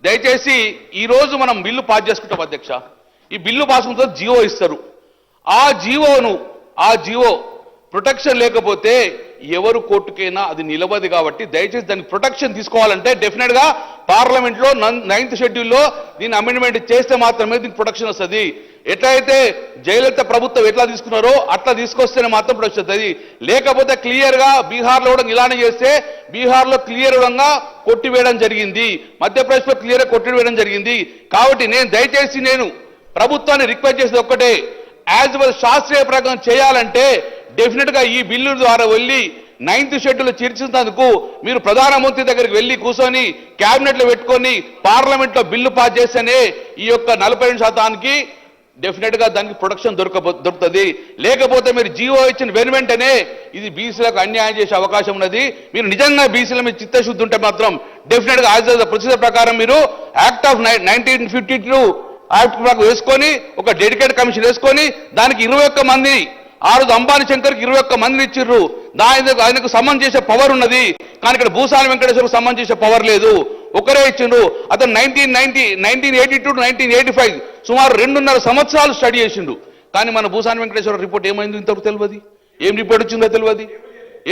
దయచేసి ఈ రోజు మనం బిల్లు పాస్ చేసుకుంటాం అధ్యక్ష. ఈ బిల్లు పాస్ చేసుకుంటే జీవో ఇస్తారు. ఆ జీవో ప్రొటెక్షన్ లేకపోతే ఎవరు కోర్టుకైనా అది నిలబది కాబట్టి దయచేసి దానికి ప్రొటెక్షన్ తీసుకోవాలంటే డెఫినెట్ గా పార్లమెంట్ లో 9th షెడ్యూల్లో దీన్ని అమెండ్మెంట్ చేస్తే మాత్రమే దీనికి ప్రొటెక్షన్ వస్తుంది. ఎట్లయితే జయలలిత ప్రభుత్వం ఎట్లా తీసుకున్నారో అట్లా తీసుకొస్తేనే మాత్రం ప్రొటెక్షన్ వస్తుంది. లేకపోతే క్లియర్ గా బీహార్లో కూడా ఇలానే చేస్తే బీహార్లో క్లియర్ గా కొట్టివేయడం జరిగింది, మధ్యప్రదేశ్లో క్లియర్ గా కొట్టివేయడం జరిగింది. కాబట్టి దయచేసి నేను ప్రభుత్వాన్ని రిక్వెస్ట్ చేసేది ఒక్కటే, యాజ్ వెల్ శాస్త్రీయ ప్రకారం చేయాలంటే డెఫినెట్ గా ఈ బిల్లు ద్వారా వెళ్ళి 9th షెడ్యూల్ చేర్చినందుకు మీరు ప్రధానమంత్రి దగ్గరికి వెళ్ళి కూర్చొని క్యాబినెట్ లో పెట్టుకొని పార్లమెంట్ లో బిల్లు పాస్ చేస్తేనే ఈ యొక్క 42% డెఫినెట్ గా దానికి ప్రొటెక్షన్ దొరుకుతుంది. లేకపోతే మీరు జీవో ఇచ్చిన వెంటనే ఇది బీసీలకు అన్యాయం చేసే అవకాశం ఉన్నది. మీరు నిజంగా బీసీల మీద చిత్తశుద్ధి ఉంటే మాత్రం డెఫినెట్ గా యాజ్ ప్రొసీజర్ ప్రకారం మీరు యాక్ట్ ఆఫ్ 1952 యాక్ట్ వేసుకొని ఒక డెడికేటెడ్ కమిషన్ వేసుకొని దానికి 21 మంది, ఆ రోజు అంబానీ శంకర్కి 21 మందిని ఇచ్చిర్రు. ఆయనకు సంబంధం చేసే పవర్ ఉన్నది. కానీ ఇక్కడ భూసాని వెంకటేశ్వరకు సంబంధం చేసే పవర్ లేదు, ఒకరే ఇచ్చిండ్రు. అతను 1982 to 1985 సుమారు 2.5 సంవత్సరాలు స్టడీ చేసిండు. కానీ మన భూసాని వెంకటేశ్వర రిపోర్ట్ ఏమైంది ఇంతవరకు తెలియదు. ఏం రిపోర్ట్ వచ్చిందో తెలియదు,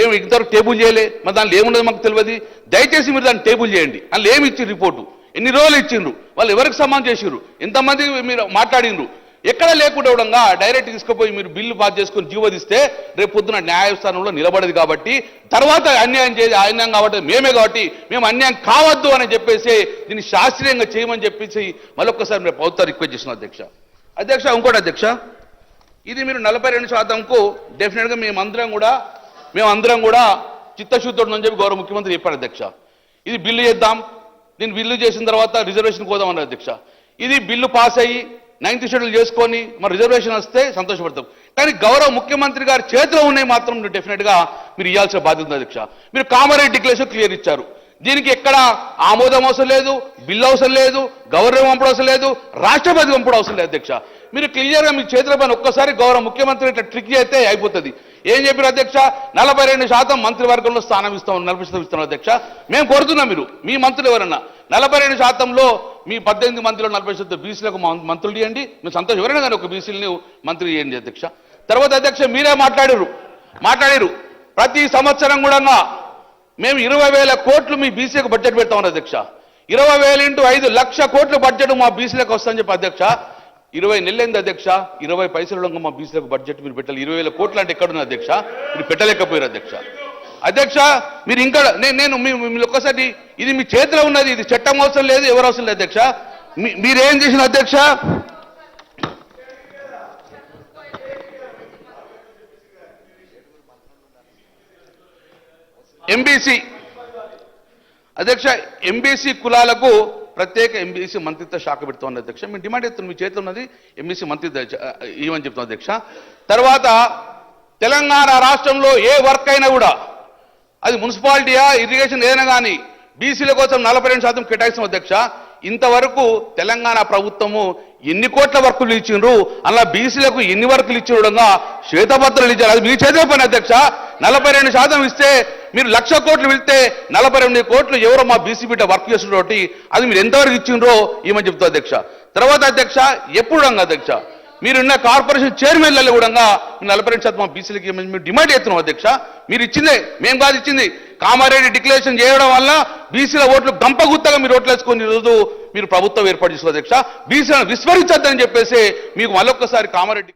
ఏమి ఇంతవరకు టేబుల్ చేయలే. మరి దాంట్లో ఏమున్నదో మాకు తెలియదు. దయచేసి మీరు దాన్ని టేబుల్ చేయండి. అందులో ఏమి ఇచ్చిండ్రు రిపోర్టు, ఎన్ని రోజులు ఇచ్చిండ్రు, వాళ్ళు ఎవరికి సంబంధం చేసిండ్రు, ఎంతమంది మీరు మాట్లాడిండ్రు, ఎక్కడ లేకుండా ఉండగా డైరెక్ట్ తీసుకుపోయి మీరు బిల్లు పాస్ చేసుకుని జీవోదిస్తే రేపు పొద్దున న్యాయస్థానంలో నిలబడదు. కాబట్టి తర్వాత అన్యాయం కాబట్టి కాబట్టి మేము అన్యాయం కావద్దు అని చెప్పేసి దీన్ని శాస్త్రీయంగా చేయమని చెప్పేసి మరొకసారి మీరు ప్రభుత్వం రిక్వెస్ట్ చేస్తున్నాం అధ్యక్ష. ఇంకోటి అధ్యక్ష, ఇది మీరు 42%కు డెఫినెట్ గా మేమందరం కూడా చిత్తశుద్ధుడు అని చెప్పి గౌరవ ముఖ్యమంత్రి చెప్పారు అధ్యక్ష. ఇది బిల్లు చేద్దాం, దీన్ని బిల్లు చేసిన తర్వాత రిజర్వేషన్ పోదాం అన్నారు అధ్యక్ష. ఇది బిల్లు పాస్ అయ్యి 9th షెడ్యూల్ చేసుకొని మరి రిజర్వేషన్ వస్తే సంతోషపడతాం. కానీ గౌరవ ముఖ్యమంత్రి గారి చేతిలో ఉన్నాయి మాత్రం డెఫినెట్ గా మీరు ఇవ్వాల్సిన బాధ్యత ఉంది అధ్యక్ష. మీరు కామారెడ్డి డిక్లరేషన్ క్లియర్ ఇచ్చారు, దీనికి ఎక్కడ ఆమోదం అవసరం లేదు, బిల్లు అవసరం లేదు, గవర్నర్ పంపడం అవసరం లేదు, రాష్ట్రపతి పంపడం అవసరం లేదు అధ్యక్ష. మీరు క్లియర్ గా మీ చేతుల పైన ఒక్కసారి గౌరవ ముఖ్యమంత్రి ఇట్లా ట్రిక్ చేస్తే అయిపోతుంది. ఏం చెప్పారు అధ్యక్ష, 42% మంత్రివర్గంలో స్థానం ఇస్తాం, 40% ఇస్తాం అధ్యక్ష. మేము కోరుతున్నాం మీరు మీ మంత్రులు ఎవరన్నా 42%లో మీ 18 మంత్రులు 40% బీసీలకు మంత్రులు చేయండి, మీరు సంతోషం. ఎవరైనా కానీ ఒక బీసీలని మంత్రి చేయండి అధ్యక్ష. తర్వాత అధ్యక్ష మీరే మాట్లాడారు ప్రతి సంవత్సరం కూడా మేము 20,000 కోట్లు మీ బీసీలకు బడ్జెట్ పెడతామని అధ్యక్ష. 20,000 × 5 లక్ష కోట్ల బడ్జెట్ మా బీసీలకు వస్తుందని చెప్పి అధ్యక్ష. 20 నెలలైంది అధ్యక్ష, 20 పైసలు మా బీసీలకు బడ్జెట్ మీరు పెట్టాలి. 20,000 కోట్లు అంటే ఎక్కడున్న అధ్యక్ష, మీరు పెట్టలేకపోయారు అధ్యక్ష. మీరు ఇంకా నేను ఒక్కసారి ఇది మీ చేతిలో ఉన్నది, ఇది చట్టం అవసరం లేదు, ఎవరు అవసరం లేదు అధ్యక్ష. మీరేం చేసిన అధ్యక్ష, ఎంబీసీ కులాలకు ప్రత్యేక ఎంబీసీ మంత్రిత్వ శాఖ పెడుతోంది అధ్యక్ష. మేము డిమాండ్ చేస్తున్నాం, మీ చేతిలో ఉన్నది ఎంబీసీ మంత్రిత్వ ఇవ్వని చెప్తాం అధ్యక్ష. తర్వాత తెలంగాణ రాష్ట్రంలో ఏ వర్క్ అయినా కూడా అది మున్సిపాలిటీయా ఇరిగేషన్ ఏదైనా కానీ బీసీల కోసం 42% కేటాయిస్తాం అధ్యక్ష. ఇంతవరకు తెలంగాణ ప్రభుత్వము ఎన్ని కోట్ల వర్కులు ఇచ్చిండ్రు, అలా బీసీలకు ఎన్ని వర్కులు ఇచ్చినగా శ్వేతపత్రాలు ఇచ్చారు, అది మీ చేతిలో పని అధ్యక్ష. 42% ఇస్తే మీరు 1,00,000 కోట్లు వెళ్తే 42 కోట్లు ఎవరో మా బీసీ బిడ్డ వర్క్ చేస్తున్నటువంటి అది మీరు ఎంతవరకు ఇచ్చిండ్రో ఏమని చెప్తా అధ్యక్ష. తర్వాత అధ్యక్ష ఎప్పుడు అధ్యక్ష మీరున్న కార్పొరేషన్ చైర్మన్లలో కూడా 42% మా బీసీలకి మేము డిమాండ్ చేస్తున్నాం అధ్యక్ష. మీరు ఇచ్చిందే, మేము కాదు ఇచ్చింది. కామారెడ్డి డిక్లరేషన్ చేయడం వల్ల బీసీల ఓట్లు గంపగుత్తగా మీరు ఓట్లు వేసుకొని ఈరోజు మీరు ప్రభుత్వం ఏర్పాటు చేసుకోవాలి అధ్యక్ష. బీసీలను విస్మరించొద్దని చెప్పేసి మీకు మళ్ళొక్కసారి కామారెడ్డి